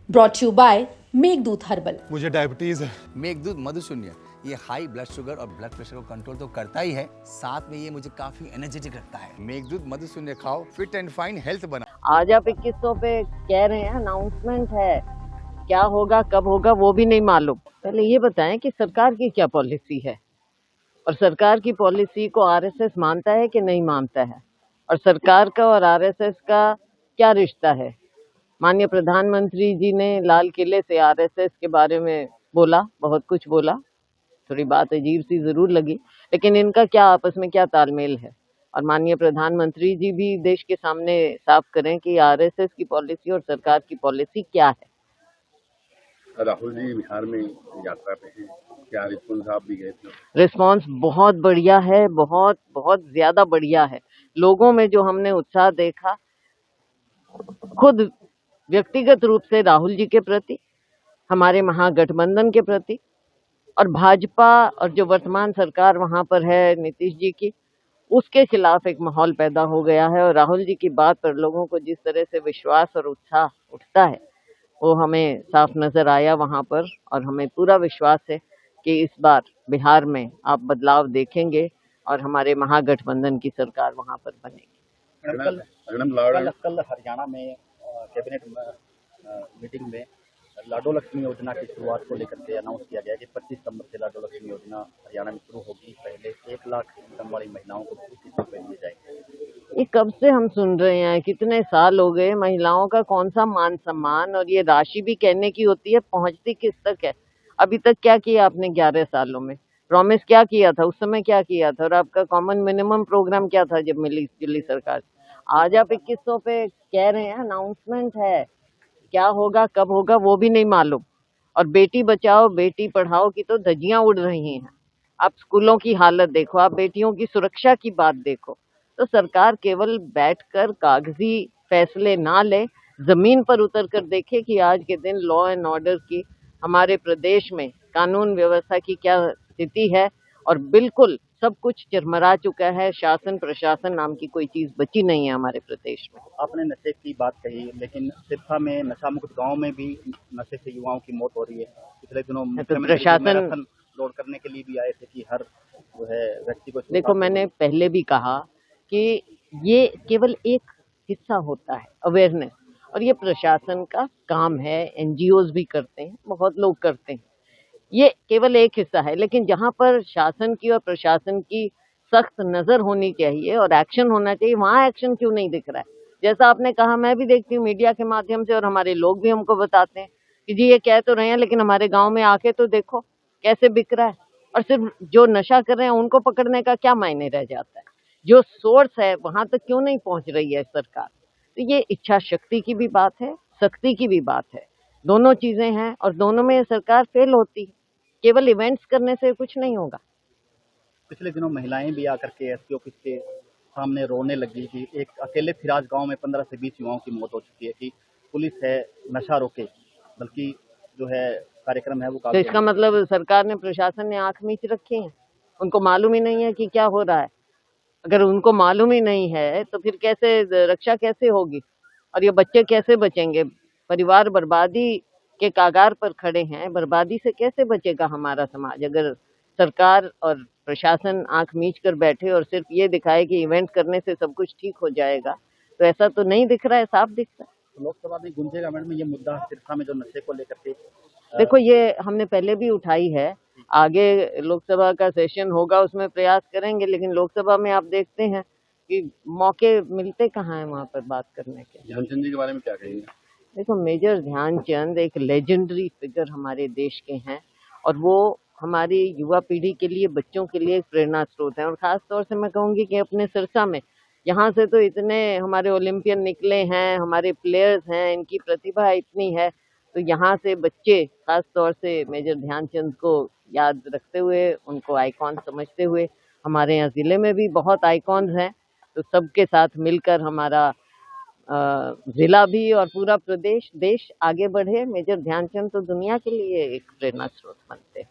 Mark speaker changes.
Speaker 1: Brought you by Meghdoot herbal.
Speaker 2: मुझे diabetes है।
Speaker 3: मेघदूत मधुशून्य ये हाई ब्लड शुगर और ब्लड प्रेशर को कंट्रोल तो करता ही है, साथ में ये मुझे काफी एनर्जेटिक रखता है। मेघदूत मधुशून्य खाओ, फिट एंड फाइन हेल्थ बना।
Speaker 4: आज आप 2100 पे कह रहे हैं, अनाउंसमेंट है, क्या होगा कब होगा वो भी नहीं मालूम। पहले ये बताएं कि सरकार की क्या पॉलिसी है और सरकार की पॉलिसी को आरएसएस मानता है कि नहीं मानता है, और सरकार का और आरएसएस का क्या रिश्ता है। माननीय प्रधानमंत्री जी ने लाल किले से आरएसएस के बारे में बोला, बहुत कुछ बोला, थोड़ी बात अजीब सी जरूर लगी, लेकिन इनका क्या आपस में क्या तालमेल है। और माननीय प्रधानमंत्री जी भी देश के सामने साफ करें कि आरएसएस की पॉलिसी और सरकार की पॉलिसी क्या है।
Speaker 5: राहुल जी बिहार में यात्रा पे हैं, क्या रिस्पॉन्स आप भी गए थे?
Speaker 4: रिस्पॉन्स बहुत बढ़िया है, बहुत बहुत ज्यादा बढ़िया है। लोगों में जो हमने उत्साह देखा, खुद व्यक्तिगत रूप से राहुल जी के प्रति, हमारे महागठबंधन के प्रति, और भाजपा और जो वर्तमान सरकार वहां पर है नीतीश जी की, उसके खिलाफ एक माहौल पैदा हो गया है। और राहुल जी की बात पर लोगों को जिस तरह से विश्वास और उत्साह उठता है वो हमें साफ नजर आया वहां पर, और हमें पूरा विश्वास है कि इस बार बिहार में आप बदलाव देखेंगे और हमारे महागठबंधन की सरकार वहां पर बनेगी।
Speaker 6: कल हरियाणा में कैबिनेट मीटिंग में लाडो लक्ष्मी योजना की शुरुआत को लेकर के अनाउंस किया गया कि 25 सितंबर से लाडो लक्ष्मी योजना हरियाणा में शुरू होगी। पहले 1 लाख इनकम वाली महिलाओं को 25 रुपए दिए जाएंगे।
Speaker 4: ये कब से हम सुन रहे हैं, कितने साल हो गए। महिलाओं का कौन सा मान सम्मान, और ये राशि भी कहने की होती है, पहुंचती किस तक है। अभी तक क्या किया आपने 11 सालों में? प्रॉमिस क्या किया था उस समय, क्या किया था, और आपका कॉमन मिनिमम प्रोग्राम क्या था जब मिली दिल्ली सरकार। आज आप 2100 पे कह रहे हैं, अनाउंसमेंट है, क्या होगा कब होगा वो भी नहीं मालूम। और बेटी बचाओ बेटी पढ़ाओ की तो धज्जियां उड़ रही हैं। आप स्कूलों की हालत देखो, आप बेटियों की सुरक्षा की बात देखो। तो सरकार केवल बैठकर कागजी फैसले ना ले, जमीन पर उतर कर देखे कि आज के दिन लॉ एंड ऑर्डर की, हमारे प्रदेश में कानून व्यवस्था की क्या स्थिति है। और बिल्कुल सब कुछ चरमरा चुका है, शासन प्रशासन नाम की कोई चीज बची नहीं है हमारे प्रदेश में।
Speaker 6: आपने नशे की बात कही, लेकिन सिरसा में नशा मुक्त गाँव में भी नशे से युवाओं की मौत हो रही है। पिछले दिनों
Speaker 4: प्रशासन
Speaker 6: लोड करने के लिए भी आए थे कि हर जो है व्यक्ति को।
Speaker 4: देखो, मैंने पहले भी कहा कि ये केवल एक हिस्सा होता है अवेयरनेस, और ये प्रशासन का काम है। एनजीओज भी करते हैं, बहुत लोग करते हैं, ये केवल एक हिस्सा है। लेकिन जहां पर शासन की और प्रशासन की सख्त नजर होनी चाहिए और एक्शन होना चाहिए, वहां एक्शन क्यों नहीं दिख रहा है। जैसा आपने कहा, मैं भी देखती हूँ मीडिया के माध्यम से, और हमारे लोग भी हमको बताते हैं कि जी ये कह तो रहे हैं, लेकिन हमारे गांव में आके तो देखो कैसे बिक रहा है। और सिर्फ जो नशा कर रहे हैं उनको पकड़ने का क्या मायने रह जाता है, जो सोर्स है वहां तक क्यों नहीं पहुंच रही है सरकार। तो ये इच्छा शक्ति की भी बात है, सख्ती की भी बात है, दोनों चीजें हैं, और दोनों में सरकार फेल होती है। केवल इवेंट्स करने से कुछ नहीं होगा।
Speaker 6: पिछले दिनों महिलाएं भी आकर के एसपी ऑफिस के सामने रोने लगी कि एक अकेले फिराज गांव में 15 से 20 युवाओं की मौत हो चुकी है, कि पुलिस है नशा रोके, बल्कि जो है कार्यक्रम है वो।
Speaker 4: तो इसका मतलब सरकार ने, प्रशासन ने आंख मीच रखी है, उनको मालूम ही नहीं है कि क्या हो रहा है। अगर उनको मालूम ही नहीं है तो फिर कैसे रक्षा कैसे होगी, और ये बच्चे कैसे बचेंगे। परिवार बर्बादी के कागार पर खड़े हैं, बर्बादी से कैसे बचेगा हमारा समाज अगर सरकार और प्रशासन आंख मीच कर बैठे और सिर्फ ये दिखाए कि इवेंट करने से सब कुछ ठीक हो जाएगा। तो ऐसा तो नहीं दिख रहा है, साफ दिख रहा है।
Speaker 6: लोकसभा में गूंजेगा मैडम ये मुद्दा, सिरसा में जो नशे को लेकर के?
Speaker 4: देखो, ये हमने पहले भी उठाई है, आगे लोकसभा का सेशन होगा उसमें प्रयास करेंगे, लेकिन लोकसभा में आप देखते हैं कि मौके मिलते कहाँ हैं वहां पर बात करने के।
Speaker 5: ध्यानचंद जी के बारे में क्या कहेंगे?
Speaker 4: देखो, मेजर ध्यानचंद एक लेजेंडरी फिगर हमारे देश के हैं, और वो हमारी युवा पीढ़ी के लिए, बच्चों के लिए एक प्रेरणा स्रोत है। और खास तौर से मैं कहूँगी कि अपने सिरसा में, यहाँ से तो इतने हमारे ओलंपियन निकले हैं, हमारे प्लेयर्स हैं, इनकी प्रतिभा इतनी है। तो यहाँ से बच्चे खास तौर से मेजर ध्यानचंद को याद रखते हुए, उनको आइकॉन समझते हुए, हमारे यहाँ जिले में भी बहुत आइकॉन्स हैं। तो सबके साथ मिलकर हमारा जिला भी और पूरा प्रदेश, देश आगे बढ़े। मेजर ध्यानचंद तो दुनिया के लिए एक प्रेरणा स्रोत बनते हैं।